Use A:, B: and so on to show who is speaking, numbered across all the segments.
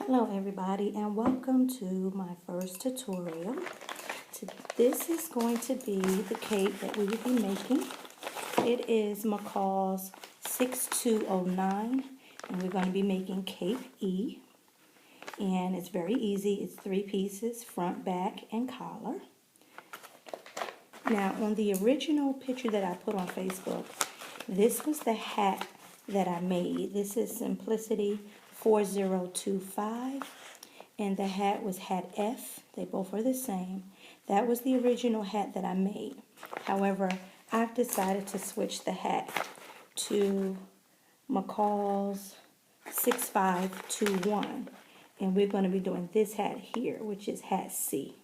A: Hello everybody and welcome to my first tutorial. This is going to be the cape that we will be making. It is McCall's 6209 and we're going to be making cape E. And it's very easy. It's 3 pieces, front, back, and collar. Now on the original picture that I put on Facebook, this was the hat that I made. This is Simplicity 4025 and the hat was hat F. They both are the same. That was the original hat that I made. However, I've decided to switch the hat to McCall's 6521 and we're going to be doing this hat here, which is hat C.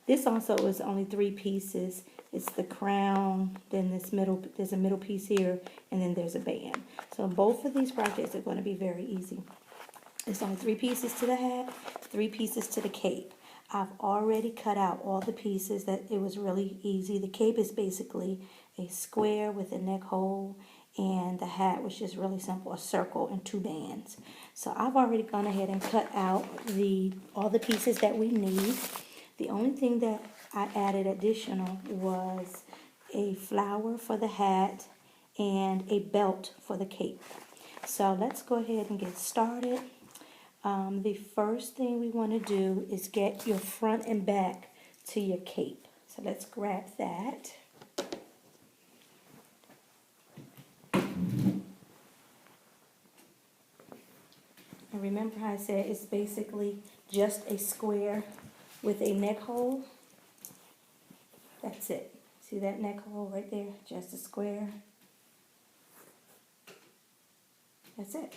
A: This also is only 3 pieces. It's the crown, then there's a middle piece here, and then there's a band. So both of these projects are going to be very easy. It's only 3 pieces to the hat, 3 pieces to the cape. I've already cut out all the pieces. That it was really easy. The cape is basically a square with a neck hole, and the hat was just really simple, a circle and 2 bands. So I've already gone ahead and cut out all the pieces that we need. The only thing that I added additional was a flower for the hat and a belt for the cape. So let's go ahead and get started. The first thing we want to do is get your front and back to your cape. So let's grab that. And remember how I said it's basically just a square with a neck hole. That's it. See that neck hole right there? Just a square. That's it.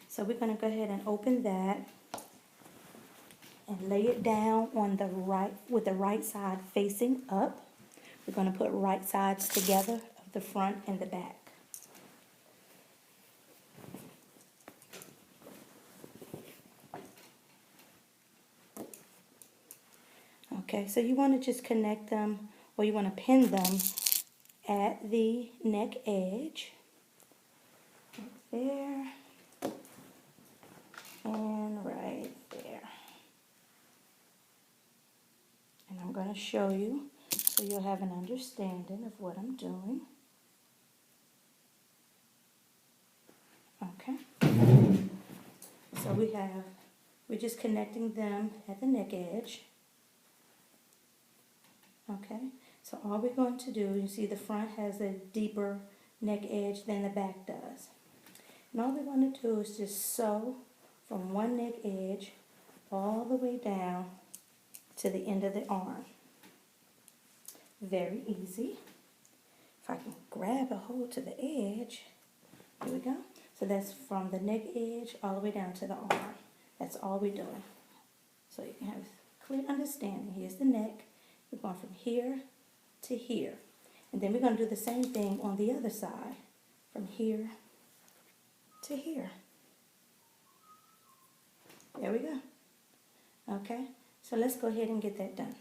A: So we're going to go ahead and open that and lay it down on the right, with the right side facing up. We're going to put right sides together of the front and the back. Okay, so you want to just connect them, or you want to pin them at the neck edge. Right there. And right there. And I'm going to show you so you'll have an understanding of what I'm doing. Okay. So we're just connecting them at the neck edge. Okay. So all we're going to do, you see the front has a deeper neck edge than the back does. And all we're going to do is just sew from one neck edge all the way down to the end of the arm. Very easy. If I can grab a hold to the edge, here we go. So that's from the neck edge all the way down to the arm. That's all we're doing. So you can have a clear understanding. Here's the neck. We're going from here to here. And then we're going to do the same thing on the other side. From here to here. There we go. Okay, so let's go ahead and get that done.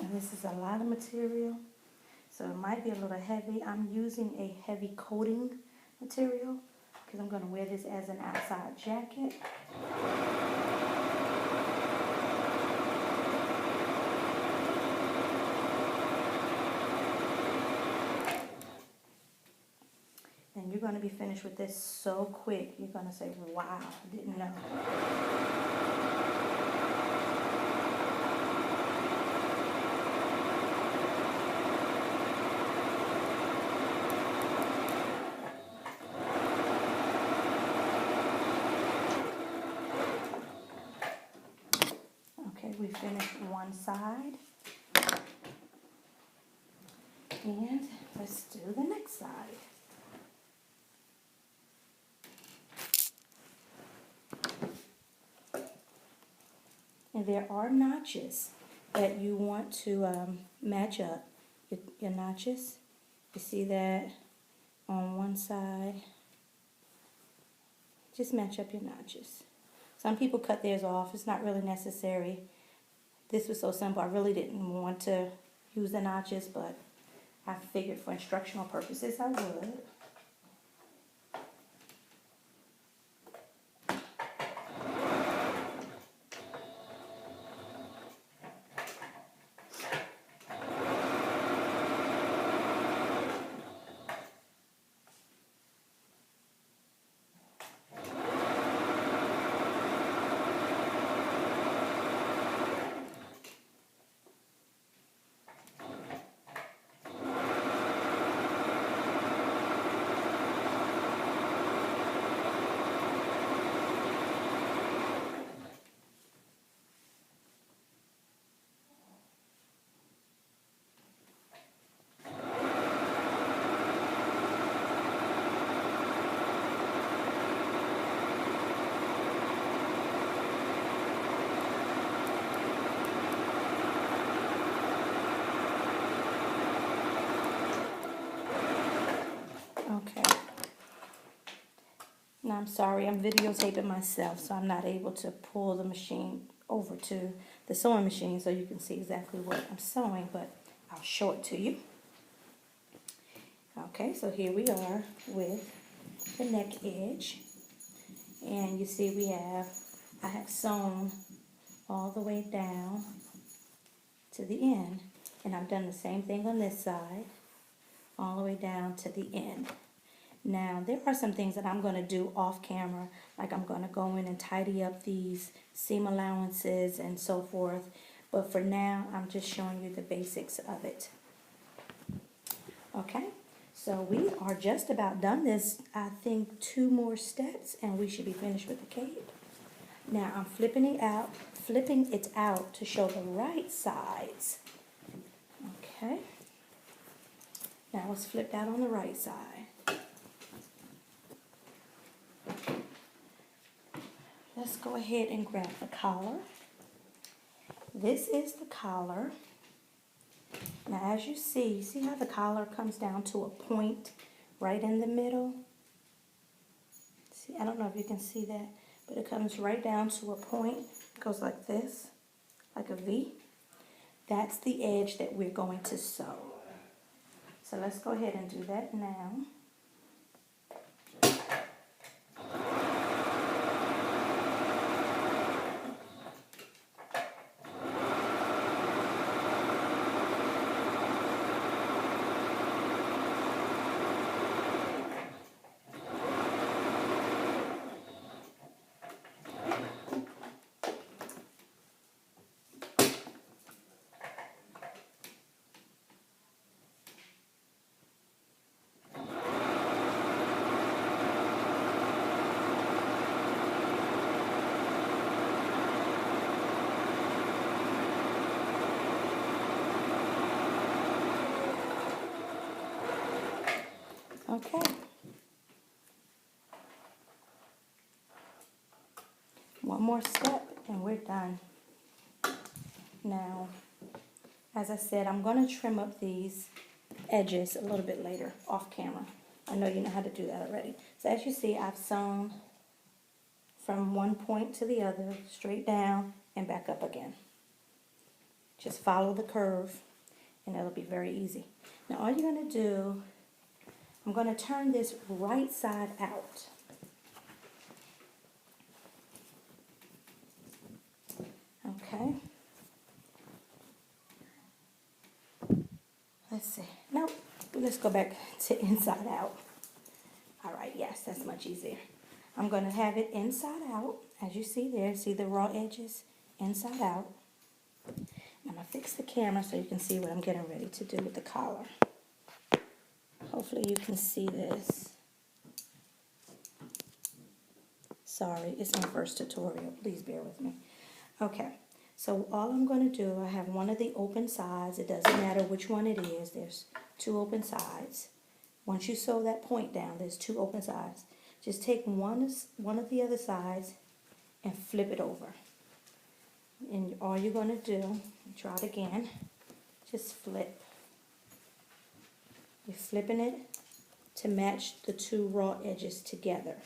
A: And this is a lot of material, so it might be a little heavy. I'm using a heavy coating material because I'm going to wear this as an outside jacket. And you're going to be finished with this so quick. You're going to say, wow, I didn't know. Okay, we finished one side. And let's do the next side. And there are notches that you want to match up your notches. You see that on one side. Just match up your notches. Some people cut theirs off. It's not really necessary. This was so simple. I really didn't want to use the notches, but I figured for instructional purposes I would. Okay. Now I'm sorry, I'm videotaping myself, so I'm not able to pull the machine over to the sewing machine so you can see exactly what I'm sewing, but I'll show it to you. Okay, so here we are with the neck edge. And you see I have sewn all the way down to the end. And I've done the same thing on this side, all the way down to the end. Now, there are some things that I'm going to do off camera, like I'm going to go in and tidy up these seam allowances and so forth. But for now, I'm just showing you the basics of it. Okay, so we are just about done. There's, I think, 2 more steps, and we should be finished with the cape. Now, I'm flipping it out to show the right sides. Okay, now it's flipped out on the right side. Let's go ahead and grab the collar. This is the collar. Now as you see how the collar comes down to a point right in the middle? See, I don't know if you can see that, but it comes right down to a point. It goes like this, like a V. That's the edge that we're going to sew. So let's go ahead and do that now. Okay. One more step and we're done. Now, as I said, I'm going to trim up these edges a little bit later off camera. I know you know how to do that already. So as you see, I've sewn from one point to the other, straight down and back up again. Just follow the curve and it'll be very easy. Now all you're going to do, I'm going to turn this right side out. Okay. Let's see. Nope. Let's go back to inside out. All right. Yes, that's much easier. I'm going to have it inside out. As you see there, see the raw edges inside out. I'm going to fix the camera so you can see what I'm getting ready to do with the collar. Hopefully you can see this. Sorry, it's my first tutorial. Please bear with me. Okay, so all I'm going to do, I have one of the open sides. It doesn't matter which one it is. There's 2 open sides. Once you sew that point down, there's 2 open sides. Just take one of the other sides and flip it over. And all you're going to do, try it again, just flip. You're flipping it to match the two raw edges together.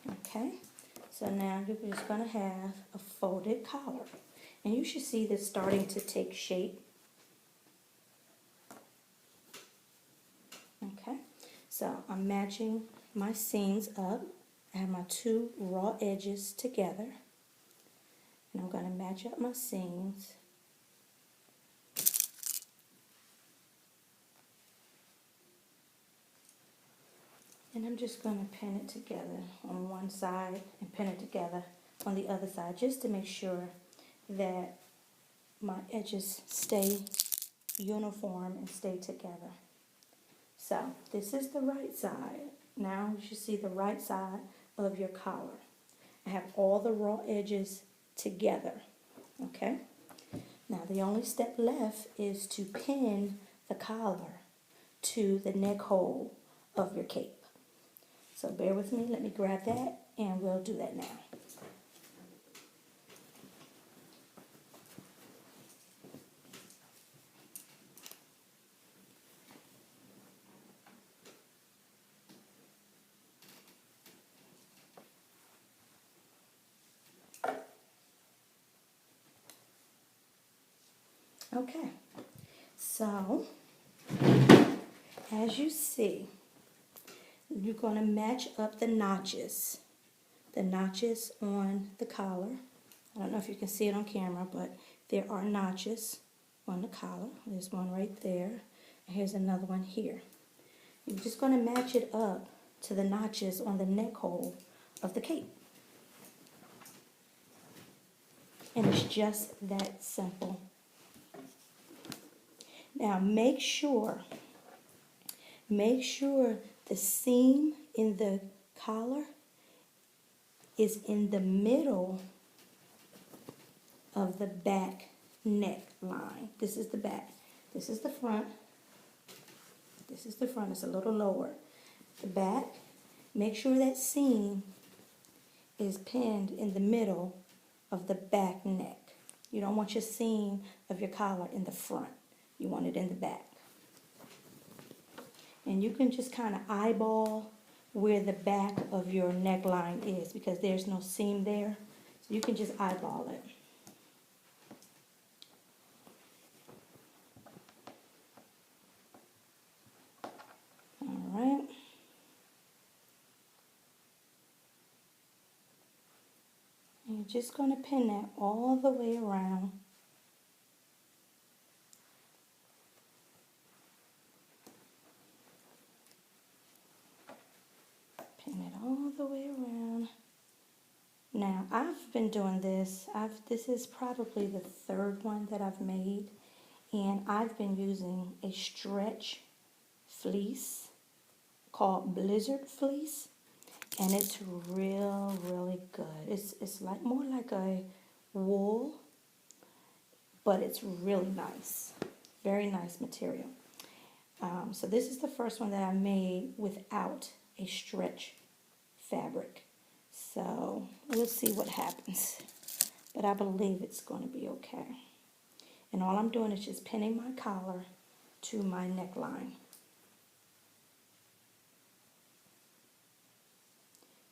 A: Okay, so now you're just going to have a folded collar. And you should see this starting to take shape. Okay, so I'm matching my seams up. I have my two raw edges together. And I'm going to match up my seams. And I'm just going to pin it together on one side and pin it together on the other side just to make sure that my edges stay uniform and stay together. So this is the right side. Now you should see the right side of your collar. I have all the raw edges together. Okay? Now the only step left is to pin the collar to the neck hole of your cape. So bear with me, let me grab that and we'll do that now. Okay, so as you see, you're going to match up the notches on the collar. I don't know if you can see it on camera, but there are notches on the collar. There's one right there, and here's another one here. You're just going to match it up to the notches on the neck hole of the cape. And it's just that simple. Now make sure the seam in the collar is in the middle of the back neck line. This is the back. This is the front. This is the front. It's a little lower. The back, make sure that seam is pinned in the middle of the back neck. You don't want your seam of your collar in the front. You want it in the back. And you can just kind of eyeball where the back of your neckline is because there's no seam there. So you can just eyeball it. All right. And you're just going to pin that all the way around. Pin it all the way around. Now, I've been doing this. This is probably the third one that I've made. And I've been using a stretch fleece called Blizzard fleece. And it's really good. It's like more like a wool, but it's really nice. Very nice material. So this is the first one that I made without a stretch fabric. So we'll see what happens. But I believe it's going to be okay. And all I'm doing is just pinning my collar to my neckline.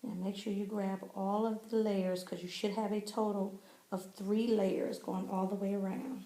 A: Now make sure you grab all of the layers because you should have a total of 3 layers going all the way around.